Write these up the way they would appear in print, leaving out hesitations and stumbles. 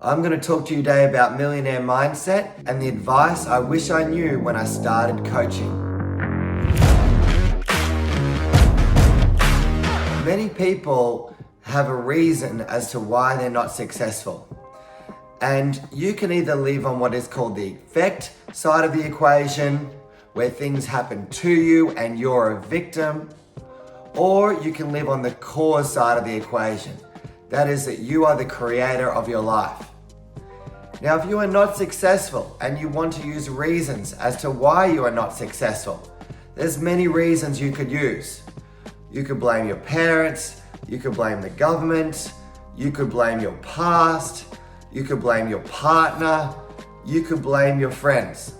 I'm going to talk to you today about millionaire mindset and the advice I wish I knew when I started coaching. Many people have a reason as to why they're not successful. And you can either live on what is called the effect side of the equation, where things happen to you and you're a victim, or you can live on the cause side of the equation. That is that you are the creator of your life. Now, if you are not successful and you want to use reasons as to why you are not successful, there's many reasons you could use. You could blame your parents, you could blame the government, you could blame your past, you could blame your partner, you could blame your friends.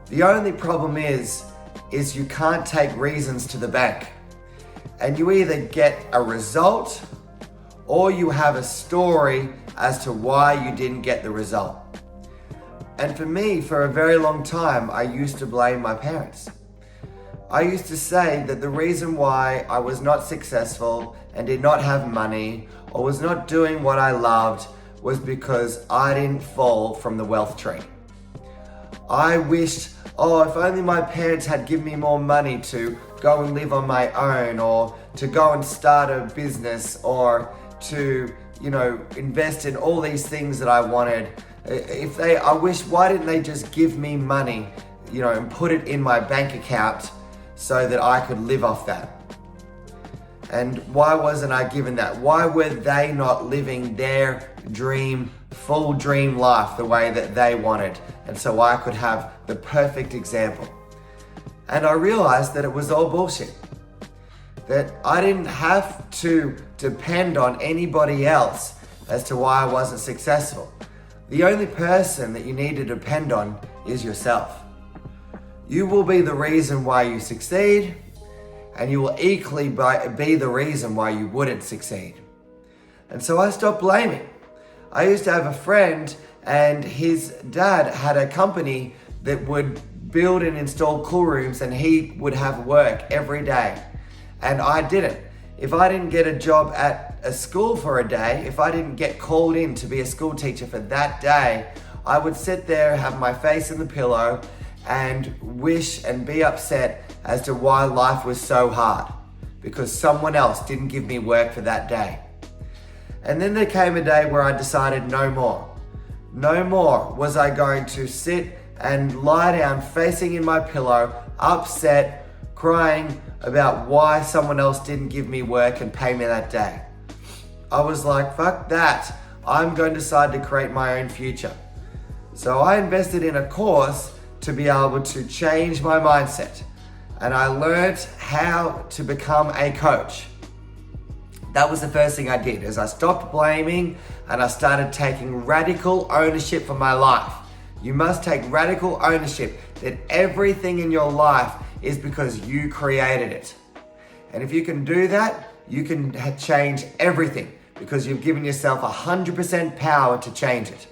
The only problem is you can't take reasons to the bank. And you either get a result or you have a story as to why you didn't get the result. And for me, for a very long time, I used to blame my parents. I used to say that the reason why I was not successful and did not have money or was not doing what I loved was because I didn't fall from the wealth tree. I wished, if only my parents had given me more money to go and live on my own, or to go and start a business, or to, invest in all these things that I wanted. Why didn't they just give me money, and put it in my bank account so that I could live off that? And why wasn't I given that? Why were they not living their full dream life the way that they wanted? And so I could have the perfect example. And I realized that it was all bullshit. That I didn't have to depend on anybody else as to why I wasn't successful. The only person that you need to depend on is yourself. You will be the reason why you succeed, and you will equally be the reason why you wouldn't succeed. And so I stopped blaming. I used to have a friend, and his dad had a company that would build and install cool rooms, and he would have work every day. And I didn't. If I didn't get a job at a school for a day, if I didn't get called in to be a school teacher for that day, I would sit there, have my face in the pillow, and wish and be upset as to why life was so hard, because someone else didn't give me work for that day. And then there came a day where I decided no more. No more was I going to sit and lie down facing in my pillow, upset, crying about why someone else didn't give me work and pay me that day. I was like, fuck that. I'm going to decide to create my own future. So I invested in a course to be able to change my mindset. And I learned how to become a coach. That was the first thing I did, is I stopped blaming and I started taking radical ownership for my life. You must take radical ownership that everything in your life is because you created it. And if you can do that, you can change everything because you've given yourself 100% power to change it.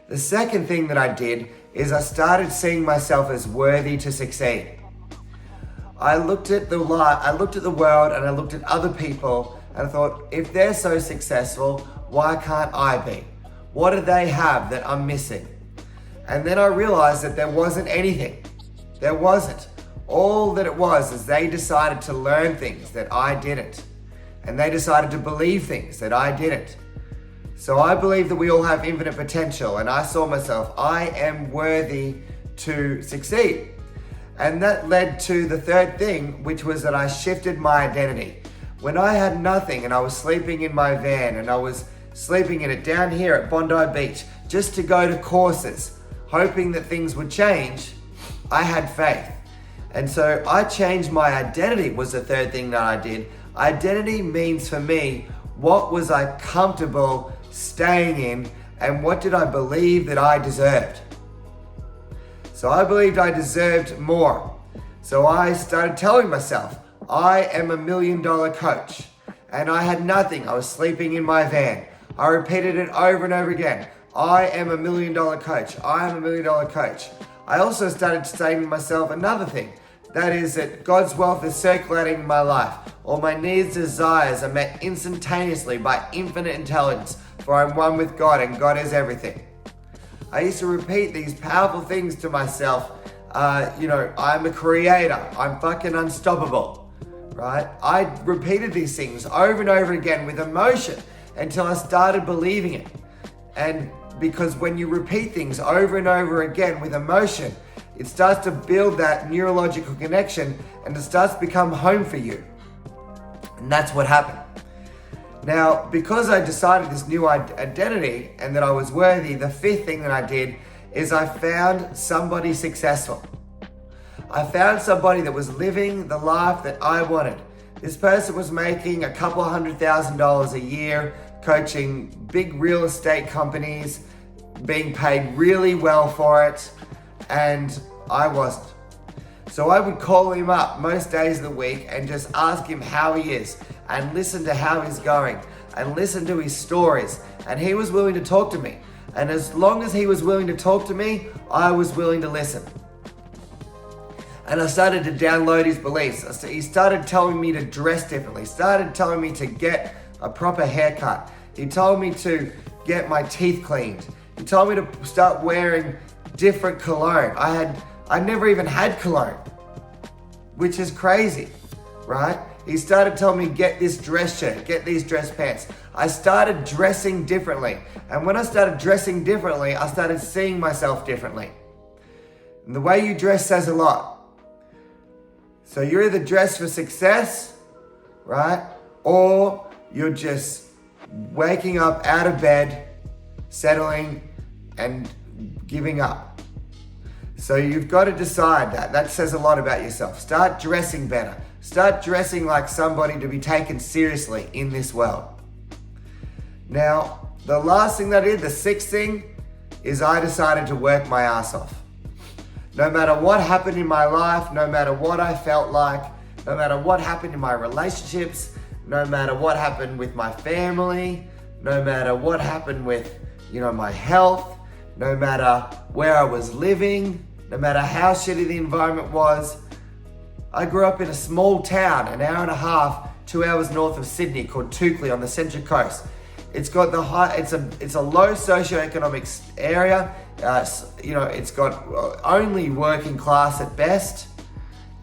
The second thing that I did is I started seeing myself as worthy to succeed. I looked at the world and I looked at other people and I thought, if they're so successful, why can't I be? What do they have that I'm missing? And then I realized that there wasn't anything. There wasn't. All that it was is they decided to learn things that I didn't. And they decided to believe things that I didn't. So I believe that we all have infinite potential, and I saw myself, I am worthy to succeed. And that led to the third thing, which was that I shifted my identity. When I had nothing and I was sleeping in my van and I was sleeping in it down here at Bondi Beach just to go to courses, hoping that things would change, I had faith. And so I changed my identity was the third thing that I did. Identity means for me, what was I comfortable staying in and what did I believe that I deserved? So I believed I deserved more. So I started telling myself, I am $1 million coach. And I had nothing. I was sleeping in my van. I repeated it over and over again. I am $1 million coach. I am $1 million coach. I also started saying to myself another thing, That is that God's wealth is circulating in my life. All my needs, desires are met instantaneously by infinite intelligence, for I'm one with God and God is everything. I used to repeat these powerful things to myself. I'm a creator. I'm fucking unstoppable, right? I repeated these things over and over again with emotion until I started believing it. And because when you repeat things over and over again with emotion, it starts to build that neurological connection and it starts to become home for you. And that's what happened. Now, because I decided this new identity and that I was worthy, the fifth thing that I did is I found somebody successful. I found somebody that was living the life that I wanted. This person was making a couple $100,000 a year, coaching big real estate companies, being paid really well for it, and I wasn't. So I would call him up most days of the week and just ask him how he is and listen to how he's going and listen to his stories. And he was willing to talk to me. And as long as he was willing to talk to me, I was willing to listen. And I started to download his beliefs. He started telling me to dress differently. He started telling me to get a proper haircut. He told me to get my teeth cleaned. He told me to start wearing different cologne. I never even had cologne, which is crazy, right? He started telling me, get this dress shirt, get these dress pants. I started dressing differently. And when I started dressing differently, I started seeing myself differently. And the way you dress says a lot. So you're either dressed for success, right? Or you're just waking up out of bed, settling, and giving up. So you've got to decide that. That says a lot about yourself. Start dressing better. Start dressing like somebody to be taken seriously in this world. Now, the last thing that I did, the sixth thing, is I decided to work my ass off. No matter what happened in my life, no matter what I felt like, no matter what happened in my relationships, no matter what happened with my family, no matter what happened with, my health, no matter where I was living, no matter how shitty the environment was. I grew up in a small town, an hour and a half, 2 hours north of Sydney, called Toukley on the Central Coast. It's got it's a low socioeconomic area. It's got only working class at best,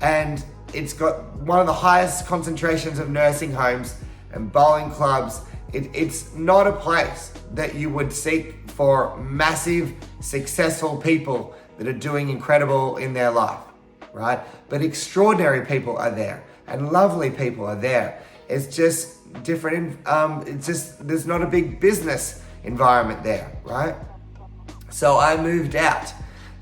and it's got one of the highest concentrations of nursing homes and bowling clubs. It's not a place that you would seek for massive, successful people that are doing incredible in their life, right? But extraordinary people are there, and lovely people are there. It's just different. There's not a big business environment there, right? So I moved out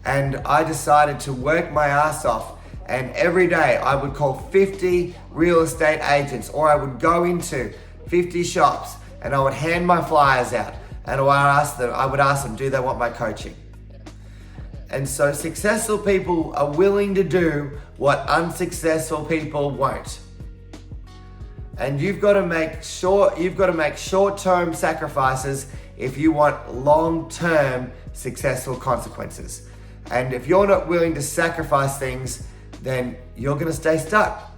and I decided to work my ass off. And every day I would call 50 real estate agents, or I would go into 50 shops and I would hand my flyers out. And I would ask them, do they want my coaching? And so successful people are willing to do what unsuccessful people won't. And you've got to make short-term sacrifices if you want long-term successful consequences. And if you're not willing to sacrifice things, then you're going to stay stuck.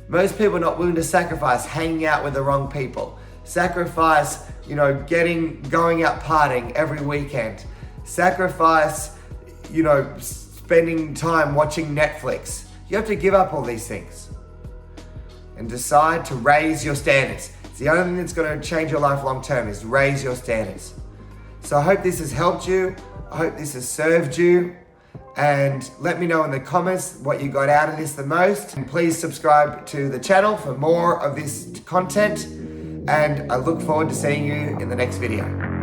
Most people are not willing to sacrifice hanging out with the wrong people. Sacrifice, going out partying every weekend. Sacrifice, spending time watching Netflix. You have to give up all these things and decide to raise your standards. It's the only thing that's going to change your life long term, is raise your standards. So I hope this has helped you. I hope this has served you. And let me know in the comments what you got out of this the most. And please subscribe to the channel for more of this content. And I look forward to seeing you in the next video.